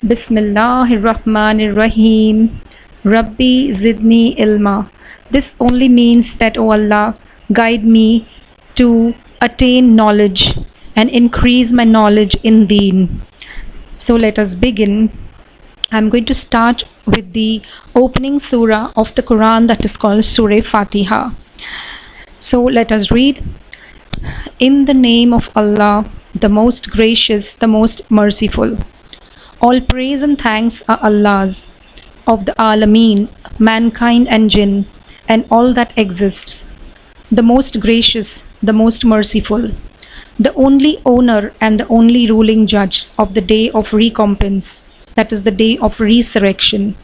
Bismillahirrahmanirrahim. Rabbi zidni ilma. This only means that, O Allah, guide me to attain knowledge and increase my knowledge in Deen. So let us begin. I'm going to start with the opening surah of the Quran, that is called Surah Fatiha. So let us read. In the name of Allah, the most gracious, the most merciful. All praise and thanks are Allah's, of the Alameen, mankind and jinn, and all that exists. The most gracious, the most merciful, the only owner and the only ruling judge of the day of recompense, that is the day of resurrection.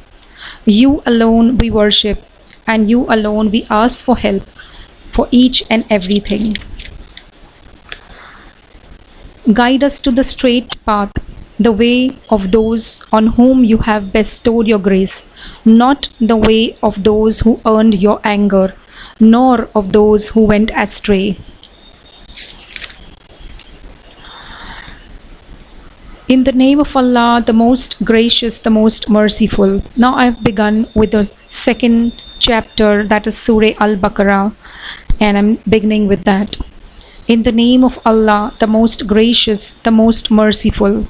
You alone we worship, and you alone we ask for help for each and everything. Guide us to the straight path, the way of those on whom you have bestowed your grace, not the way of those who earned your anger, nor of those who went astray. In the name of Allah, the most gracious, the most merciful. Now I have begun with the second chapter, that is Surah Al-BAQARAH, and I'm beginning with that. In the name of Allah, the most gracious, the most merciful.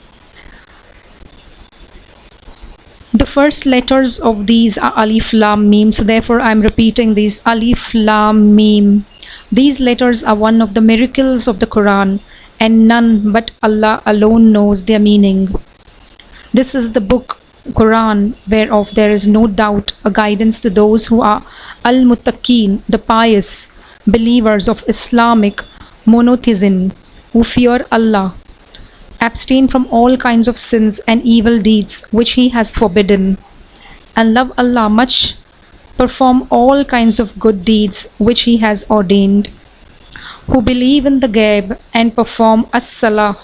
The first letters of these are Alif Lam Mim, so therefore I am repeating these Alif Lam Mim. These letters are one of the miracles of the Quran, and none but Allah alone knows their meaning. This is the book Quran, whereof there is no doubt, a guidance to those who are Al-Muttaqeen, the pious believers of Islamic monotheism, who fear Allah, abstain from all kinds of sins and evil deeds which He has forbidden, and love Allah much, perform all kinds of good deeds which He has ordained, who believe in the Ghaib and perform as-salah,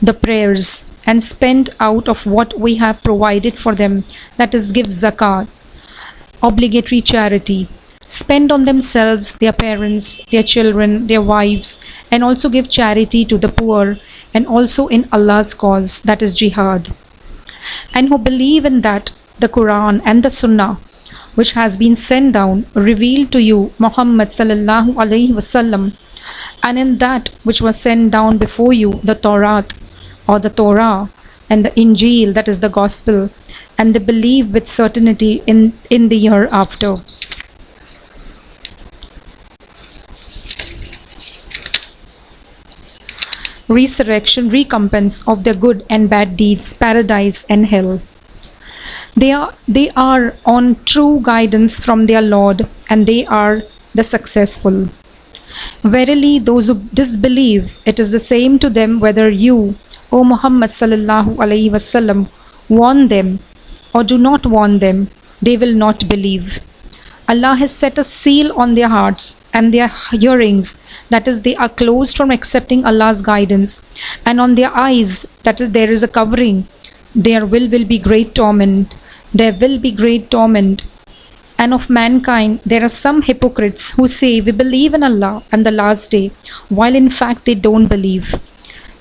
the prayers, and spend out of what we have provided for them, that is, give zakat, obligatory charity, spend on themselves, their parents, their children, their wives, and also give charity to the poor, and also in Allah's cause, that is jihad. And who believe in that, the Quran and the Sunnah, which has been sent down, revealed to you, Muhammad sallallahu alaihi wasallam, and in that which was sent down before you, the Torah, or the Torah, and the Injil, that is the Gospel, and they believe with certainty in the hereafter. Resurrection, recompense of their good and bad deeds, paradise and hell. They are on true guidance from their Lord, and they are the successful. Verily, those who disbelieve, it is the same to them whether you, O Muhammad sallallahu alaihi wasallam, warn them or do not warn them, they will not believe. Allah has set a seal on their hearts and their hearings, that is, they are closed from accepting Allah's guidance, and on their eyes, that is, there is a covering. There will be great torment. There will be great torment. And of mankind, there are some hypocrites who say, we believe in Allah and the last day, while in fact they don't believe.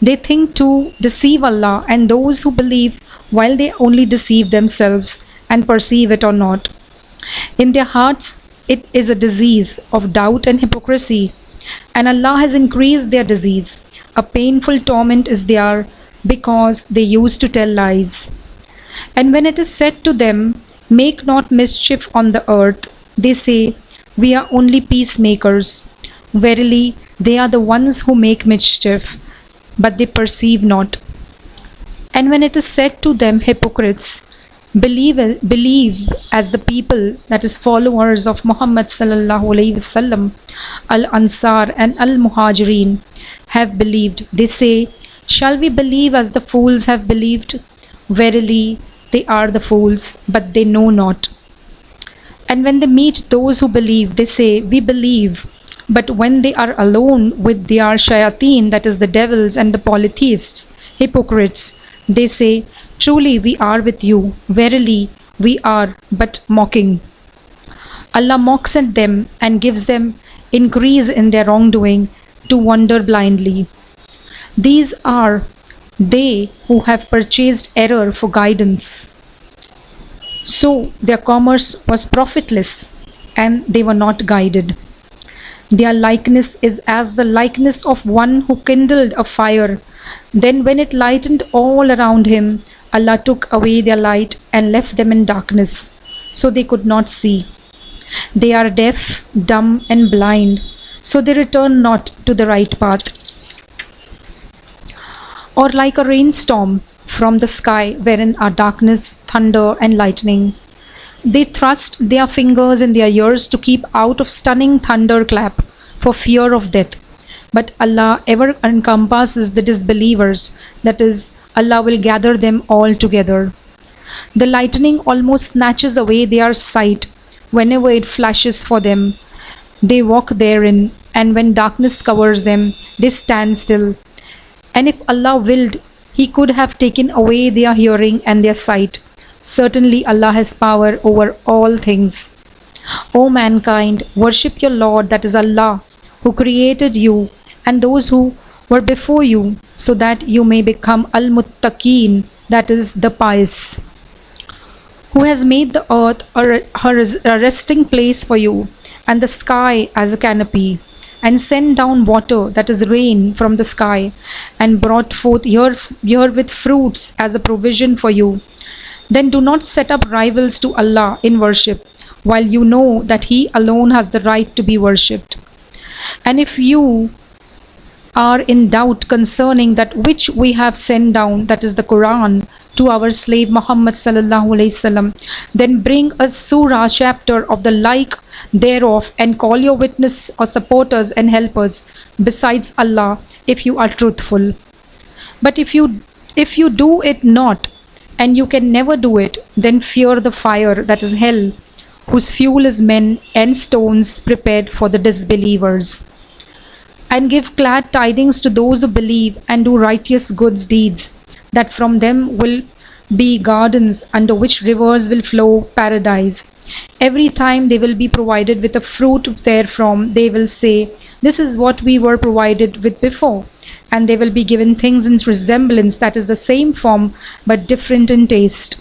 They think to deceive Allah and those who believe, while they only deceive themselves and perceive it or not. In their hearts, it is a disease of doubt and hypocrisy, and Allah has increased their disease. A painful torment is there because they used to tell lies. And when it is said to them, make not mischief on the earth, they say, we are only peacemakers. Verily, they are the ones who make mischief, but they perceive not. And when it is said to them, hypocrites, believe as the people, that is, followers of Muhammad sallallahu alaihi wasallam, Al-Ansar and Al-Muhajirin, have believed. They say, shall we believe as the fools have believed? Verily, they are the fools, but they know not. And when they meet those who believe, they say, we believe. But when they are alone with their shayateen, that is, the devils and the polytheists, hypocrites, they say, truly we are with you. Verily, we are but mocking. Allah mocks at them and gives them increase in their wrongdoing to wander blindly. These are they who have purchased error for guidance. So their commerce was profitless, and they were not guided. Their likeness is as the likeness of one who kindled a fire. Then, when it lightened all around him, Allah took away their light and left them in darkness, so they could not see. They are deaf, dumb, and blind, so they return not to the right path. Or like a rainstorm from the sky, wherein are darkness, thunder, and lightning. They thrust their fingers in their ears to keep out of stunning thunderclap for fear of death. But Allah ever encompasses the disbelievers, that is, Allah will gather them all together. The lightning almost snatches away their sight whenever it flashes for them. They walk therein, and when darkness covers them, they stand still. And if Allah willed, He could have taken away their hearing and their sight. Certainly Allah has power over all things. O mankind, worship your Lord, that is Allah, who created you and those who were before you, so that you may become al-muttaqeen, that is the pious. Who has made the earth a resting place for you, and the sky as a canopy, and sent down water, that is rain, from the sky, and brought forth herewith fruits as a provision for you. Then do not set up rivals to Allah in worship, while you know that He alone has the right to be worshipped. And if you are in doubt concerning that which we have sent down, that is the Quran, to our slave Muhammad sallallahu alaihi wasallam, then bring a surah chapter of the like thereof, and call your witness or supporters and helpers besides Allah, if you are truthful. But if you do it not, and you can never do it, then fear the fire, that is hell, whose fuel is men and stones prepared for the disbelievers. And give glad tidings to those who believe and do righteous good deeds, that from them will be gardens under which rivers will flow, paradise. Every time they will be provided with a fruit therefrom, they will say, "This is what we were provided with before." And they will be given things in resemblance, that is the same form, but different in taste.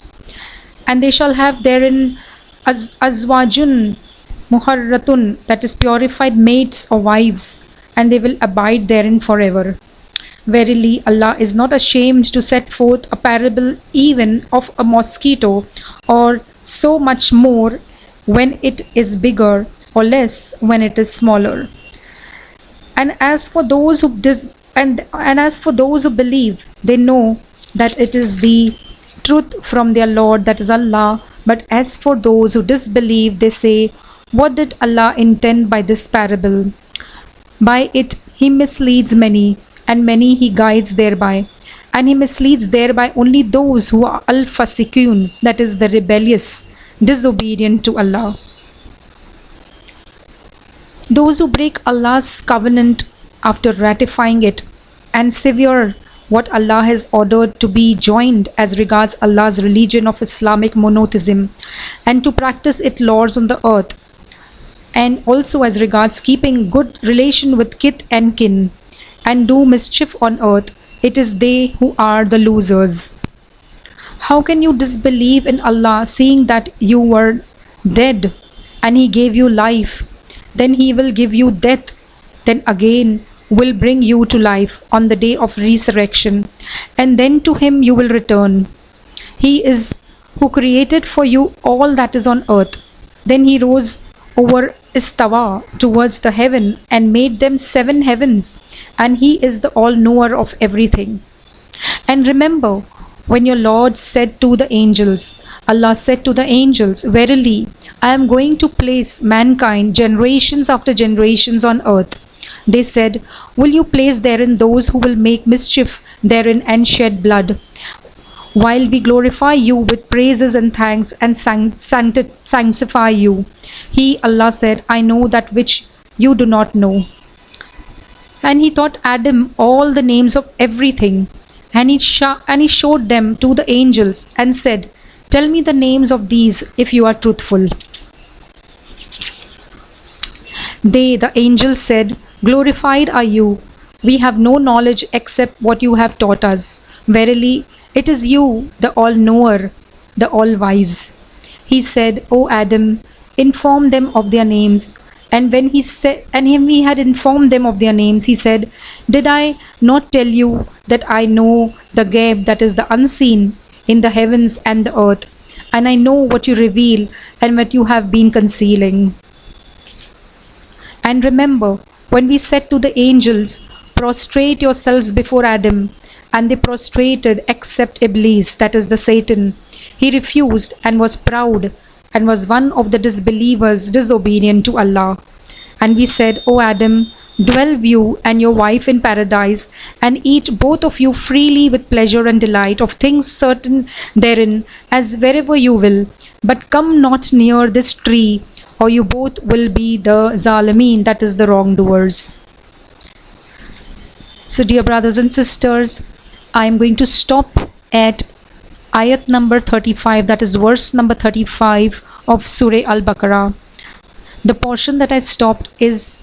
And they shall have therein azwajun muharratun, that is purified mates or wives, and they will abide therein forever. Verily, Allah is not ashamed to set forth a parable even of a mosquito, or so much more when it is bigger, or less when it is smaller. And as for those who believe, they know that it is the truth from their Lord, that is Allah. But as for those who disbelieve, they say, "What did Allah intend by this parable?" By it He misleads many, and many He guides thereby. And He misleads thereby only those who are al-fasikun, that is the rebellious, disobedient to Allah. Those who break Allah's covenant after ratifying it, and sever what Allah has ordered to be joined as regards Allah's religion of Islamic monotheism, and to practice its laws on the earth, and also as regards keeping good relation with kith and kin, and do mischief on earth, it is they who are the losers. How can you disbelieve in Allah, seeing that you were dead, and He gave you life? Then He will give you death, then again will bring you to life on the day of resurrection, and then to Him you will return. He is who created for you all that is on earth. Then He rose over istawa towards the heaven and made them 7 heavens, and He is the all-knower of everything. And remember when your Lord said to the angels, Allah said to the angels, "Verily, I am going to place mankind generations after generations on earth." They said, "Will you place therein those who will make mischief therein and shed blood? While we glorify you with praises and thanks and sanctify you." He, Allah, said, "I know that which you do not know." And He taught Adam all the names of everything, and he showed them to the angels and said, "Tell me the names of these if you are truthful." They, the angels, said, "Glorified are you. We have no knowledge except what you have taught us. Verily, it is you, the all-knower, the all-wise. He said, O Adam, inform them of their names. And when he had informed them of their names, he said, Did I not tell you that I know the ghaib, that is the unseen, in the heavens and the earth, and I know what you reveal and what you have been concealing? And remember, when we said to the angels, Prostrate yourselves before Adam, and they prostrated except Iblis, that is the Satan. He refused and was proud and was one of the disbelievers, disobedient to Allah. And we said, O Adam, dwell you and your wife in paradise, and eat both of you freely with pleasure and delight of things certain therein, as wherever you will. But come not near this tree, or you both will be the zalimeen, that is the wrongdoers. So dear brothers and sisters, I am going to stop at ayat number 35, that is verse number 35 of Surah Al-Baqarah. The portion that I stopped is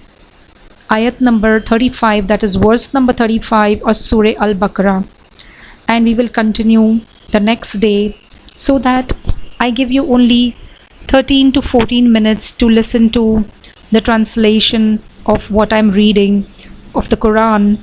ayat number 35, that is verse number 35 of Surah Al-Baqarah. And we will continue the next day, so that I give you only 13 to 14 minutes to listen to the translation of what I'm reading of the Quran.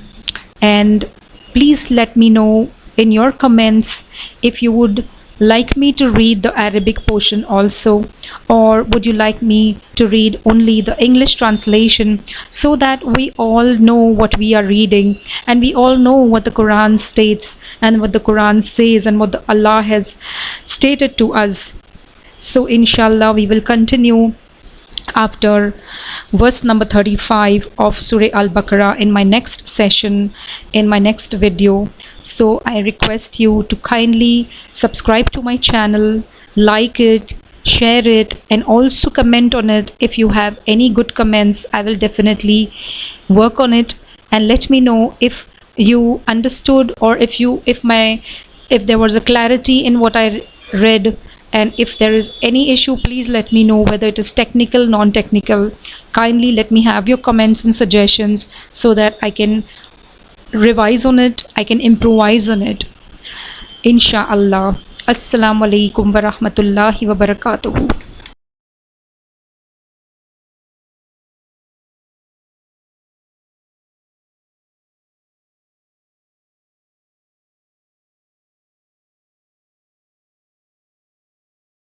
And please let me know in your comments if you would like me to read the Arabic portion also, or would you like me to read only the English translation, so that we all know what we are reading and we all know what the Quran states and what the Quran says and what Allah has stated to us. So inshallah we will continue after verse number 35 of Surah Al-Baqarah in my next session, in my next video. So I request you to kindly subscribe to my channel, like it, share it, and also comment on it. If you have any good comments, I will definitely work on it, and let me know if you understood, or if there was a clarity in what I read. And if there is any issue, please let me know, whether it is technical, non-technical. Kindly let me have your comments and suggestions, so that I can revise on it, I can improvise on it. Insha'Allah. Assalamu alaikum wa rahmatullahi wa barakatuhu.